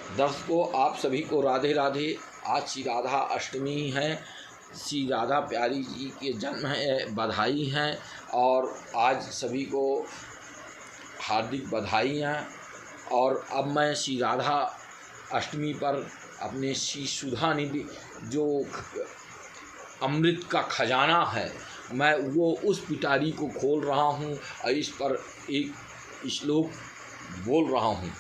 दर्शकों, आप सभी को राधे राधे। आज श्री राधा अष्टमी है। श्री राधा प्यारी जी के जन्म है, बधाई हैं। और आज सभी को हार्दिक बधाइयाँ। और अब मैं श्री राधा अष्टमी पर अपने श्री सुधा निधि जो अमृत का खजाना है, मैं वो उस पिटारी को खोल रहा हूँ और इस पर एक श्लोक बोल रहा हूँ।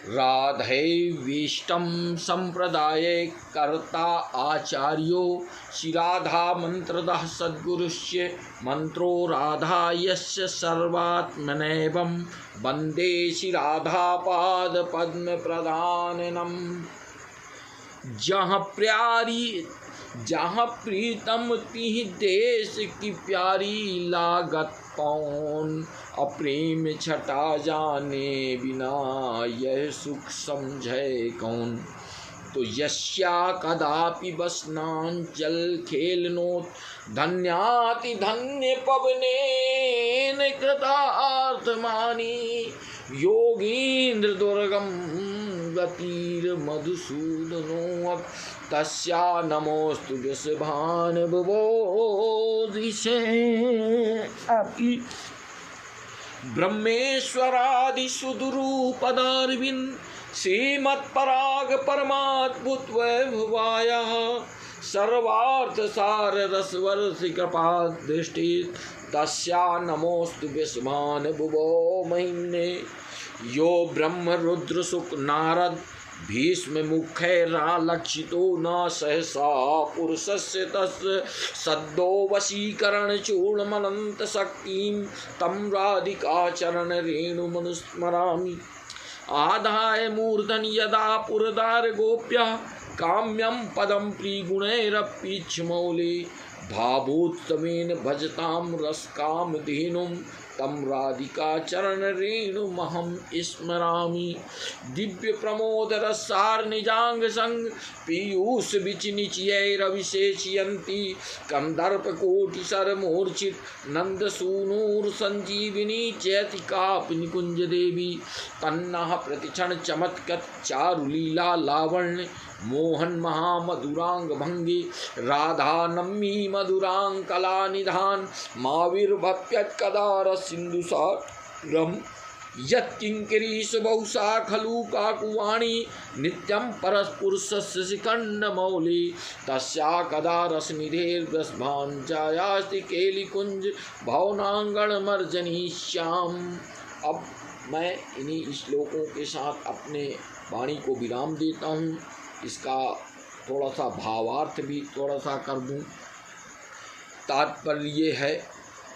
राधैवीष्टं संप्रदाय कर्ता आचार्यो श्री राधा मंत्रदः सद्गुरुस्य मंत्रो राधा यस्य सर्वात्मनैवं वंदे श्री राधा पाद पद्म प्रदाननम। जहाँ प्रीतम तिह देश की प्यारी लागत पौन, अप्रेम छटा जाने बिना यह सुख समझे कौन। तो यस्या कदापि वसनांचल खेलनोत, धन्याति धन्य पवनेन कृतार्थमानी, योगींद्र दुर्गम गतिर मधुसूदनो, तस्या नमोस्तु वृषभान बुबोधिषे। आपकी ब्रह्मेश्वरादि सुदुरूपदारविंद श्रीमत्पराग परमाद्भुत वैभवायाः, सर्वार्थ सार रसवर्षि कृपा दृष्टि, तस्या नमोस्तु वृषभान बुबो महिम्ने। यो ब्रह्म रुद्र सुख नारद भीष्म मुखैरालक्षितो न सहसा पुरुषस्य तस्य, सद्दो वशीकरण चूर्णमनंत शक्तिं तं राधिका चरण रेणु मनुस्मरामि। आदाय मूर्धन यदा पुरदार गोप्य, काम्यं पदं प्रिगुणैरपीच्छमौले, भावोत्तमेन भजतां रसकामधेनुं, तम राधिका चरण रेणुमहं स्मरामि। दिव्य प्रमोद रसार निजांग संग, पीयूष विचिनिचयैरविशेषयन्ति, कंदर्प कोटि सर मूर्छित नंद सूनूर संजीविनी, चैति काप निकुंज देवी। तन्नः प्रतिक्षण चमत्कृत चारुलीला लावण्य, मोहन महामधुरांग भंगी, राधा नम्मी मधुरांग कला निधान, माविर्भप्यत कदा सिंधुसारम, यत्किंकरीश बहुशा खलु काकुवाणी, नित्यं परस्पुरुषस्य शिखंड मौली, तस्या कदा रसनिधेर्वृषभान जायास्ति केलिकुंज, भवनांगण मर्जनी श्याम। अब मैं इन्हीं श्लोकों के साथ अपने वाणी को विराम देता हूँ। इसका थोड़ा सा भावार्थ भी थोड़ा सा कर दूँ। तात्पर्य ये है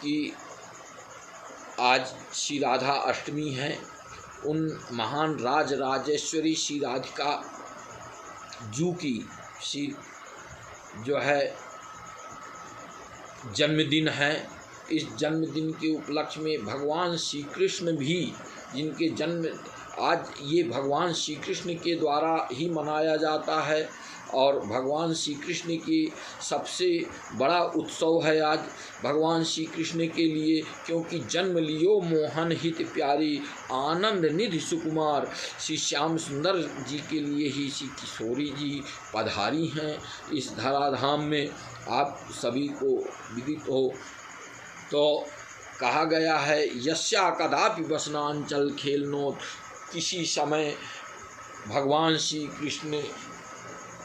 कि आज श्री राधा अष्टमी है। उन महान राज राजेश्वरी श्री राधिका जू की श्री जो है जन्मदिन है। इस जन्मदिन के उपलक्ष्य में भगवान श्री कृष्ण भी, जिनके जन्म आज ये भगवान श्री कृष्ण के द्वारा ही मनाया जाता है, और भगवान श्री कृष्ण की सबसे बड़ा उत्सव है आज भगवान श्री कृष्ण के लिए, क्योंकि जन्म लियो मोहन हित प्यारी, आनंद निधि सुकुमार श्री श्याम सुंदर जी के लिए ही श्री किशोरी जी पधारी हैं इस धराधाम में। आप सभी को विदित हो तो कहा गया है, यस्या कदापि वसनांचल खेलनोत, किसी समय भगवान श्री कृष्ण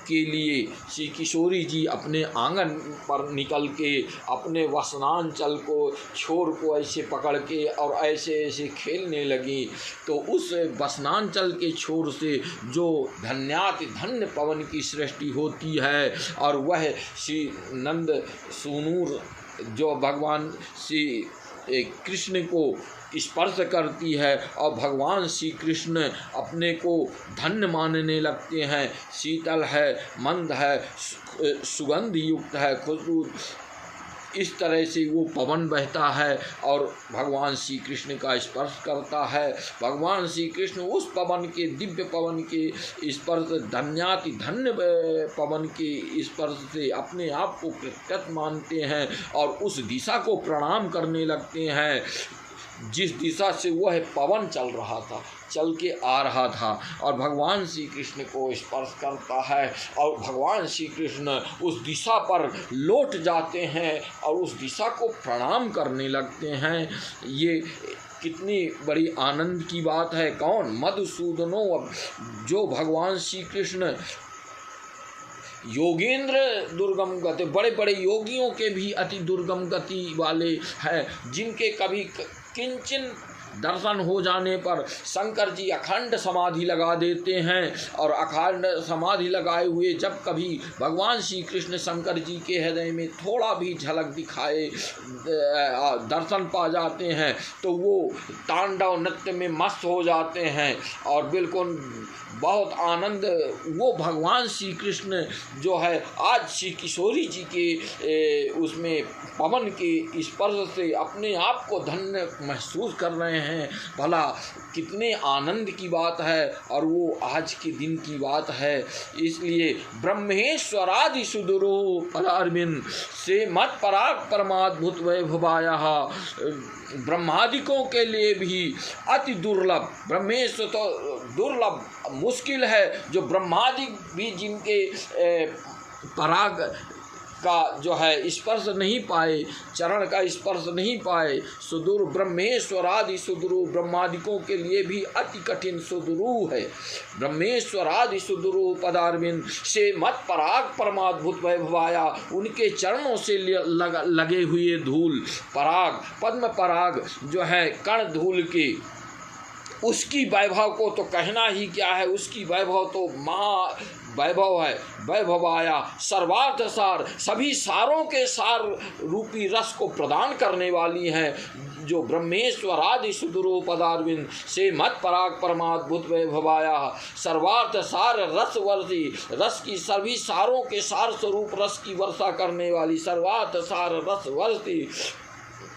के लिए श्री किशोरी जी अपने आंगन पर निकल के अपने वसनांचल को छोर को ऐसे पकड़ के और ऐसे ऐसे खेलने लगी, तो उस वसनांचल के छोर से जो धन्याति धन्य पवन की सृष्टि होती है, और वह श्री नंद सूनूर जो भगवान श्री कृष्ण को स्पर्श करती है, और भगवान श्री कृष्ण अपने को धन्य मानने लगते हैं। शीतल है, मंद है, सुगंध युक्त है, खुशबू, इस तरह से वो पवन बहता है और भगवान श्री कृष्ण का स्पर्श करता है। भगवान श्री कृष्ण उस पवन के, दिव्य पवन के स्पर्श, धन्याति धन्य पवन के स्पर्श से अपने आप को कृतज्ञ मानते हैं और उस दिशा को प्रणाम करने लगते हैं जिस दिशा से वह पवन चल रहा था। चल के आ रहा था और भगवान श्री कृष्ण को स्पर्श करता है और भगवान श्री कृष्ण उस दिशा पर लौट जाते हैं और उस दिशा को प्रणाम करने लगते हैं। ये कितनी बड़ी आनंद की बात है। कौन? मधुसूदनो, जो भगवान श्री कृष्ण योगेंद्र दुर्गम गति, बड़े बड़े योगियों के भी अति दुर्गम गति वाले हैं, जिनके कभी किंचन दर्शन हो जाने पर शंकर जी अखंड समाधि लगा देते हैं और अखंड समाधि लगाए हुए जब कभी भगवान श्री कृष्ण शंकर जी के हृदय में थोड़ा भी झलक दिखाए दर्शन पा जाते हैं तो वो तांडव नृत्य में मस्त हो जाते हैं और बिल्कुल बहुत आनंद। वो भगवान श्री कृष्ण जो है आज श्री किशोरी जी के उसमें पवन के स्पर्श से अपने आप को धन्य महसूस कर रहे हैं। भला कितने आनंद की बात है और वो आज के दिन की बात है। इसलिए ब्रह्मेश्वरादि सुदुरो पदारविंद से मत पराग परमाद्भुत वैभवाया, ब्रह्मादिकों के लिए भी अति दुर्लभ, ब्रह्मेश्वर तो दुर्लभ मुश्किल है, जो ब्रह्मादि भी जिनके पराग का जो है स्पर्श नहीं पाए, चरण का स्पर्श नहीं पाए, सुदूर ब्रह्मेश्वरादि सुदुरु, ब्रह्मादिकों के लिए भी अति कठिन सुदुरु है। ब्रह्मेश्वरादि सुदुरु पदारविंद से मत पराग परमाद्भुत वैभवाया, उनके चरणों से लगे हुए धूल पराग, पद्म पराग जो है कण धूल के, उसकी वैभव को तो कहना ही क्या है। उसकी वैभव तो महा वैभव है। वैभवाया सर्वार्थ सार, सभी सारों के सार रूपी रस को प्रदान करने वाली है, जो ब्रह्मेश्वरादि सुदुरो पदारविंद से मत पराग परमाद्भुत वैभवाया, सर्वार्थ सार रस वर्षी, रस की सभी सारों के सार स्वरूप रस की वर्षा करने वाली, सर्वार्थ सार रस वर्षी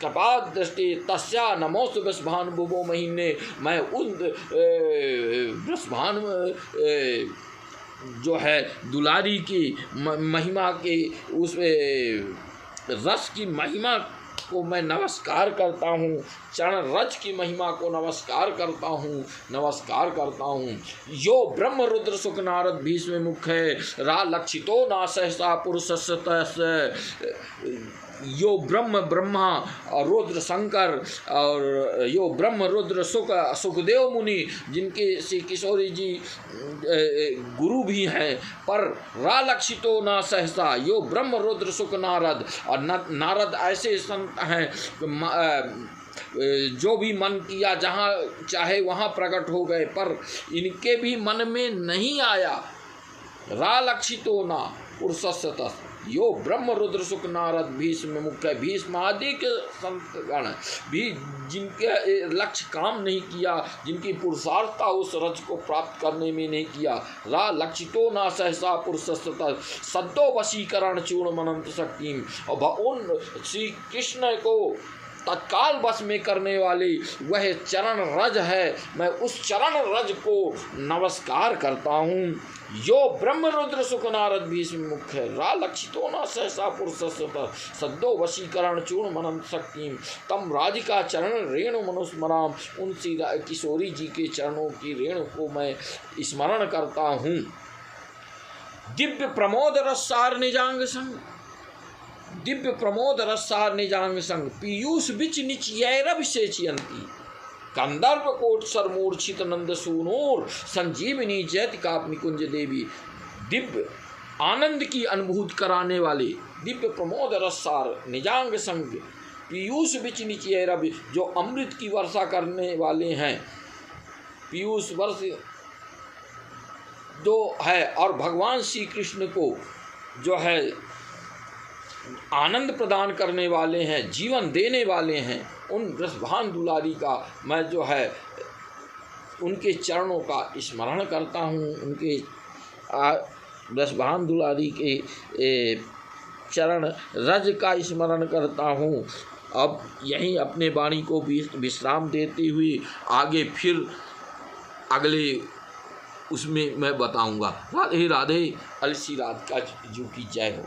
कृपाद दृष्टि तस्या नमोस्तु वृषभानु बुबो महीने। मैं उन वृषभानु जो है दुलारी की महिमा के उस रस की महिमा को मैं नमस्कार करता हूँ, चरण रज की महिमा को नमस्कार करता हूँ। यो ब्रह्म रुद्र सुख नारद भीष्म मुखे रा लक्षितो ना सहसा पुरुष, यो ब्रह्म ब्रह्मा और रुद्र शंकर और यो ब्रह्म रुद्र सुखदेव मुनि, जिनके श्री किशोरी जी गुरु भी हैं, पर रालक्षितो ना सहसा, यो ब्रह्म रुद्र सुख नारद, और नारद ऐसे संत हैं जो भी मन किया जहाँ चाहे वहाँ प्रकट हो गए, पर इनके भी मन में नहीं आया। रालक्षितो ना पुरुषस्य, यो ब्रह्म रुद्र सुख नारद भीष्म मुख्य, भीष्म आदि के संतगण भी जिनके लक्ष्य काम नहीं किया, जिनकी पुरुषार्थता उस रज को प्राप्त करने में नहीं किया। रा लक्षितो ना सहसा पुरुष सद्दो वशीकरण चूर्ण मनंत शक्तिम, और उन श्री कृष्ण को तत्काल बस में करने वाली वह चरण रज है। मैं उस चरण रज को नमस्कार करता हूँ। यो ब्रह्म रुद्र सुख नारद भीष्म मुख्य रा लक्षितो न सहसा पुरुष सद्दो वशीकरण चूर्ण मनंत शक्तिम, तम राधिका चरण रेणु मनुस्मराम, उन किशोरी जी के चरणों की रेणु को मैं स्मरण करता हूँ। दिव्य प्रमोद रसार निजांग संग, दिव्य प्रमोद रसार निजांग संग, पीयूष बिच निचयरभिषेचयन्ति, कंदर्प कोट सरमूर्छित नंद सूनूर, संजीवनी जयति कापनी कुंज देवी। दिव्य आनंद की अनुभूति कराने वाले दिव्य प्रमोद रसार निजांग संग, पीयूष बिच निचयरभि, जो अमृत की वर्षा करने वाले हैं, पीयूष वर्ष जो है, और भगवान श्री कृष्ण को जो है आनंद प्रदान करने वाले हैं, जीवन देने वाले हैं, उन वृषभानु दुलारी का मैं जो है उनके चरणों का स्मरण करता हूँ, उनके वृषभानु दुलारी के चरण रज का स्मरण करता हूँ। अब यहीं अपने वाणी को विश्राम देते हुए आगे फिर अगले उसमें मैं बताऊँगा। राधे राधे। अलसी राधिका जी की जय हो।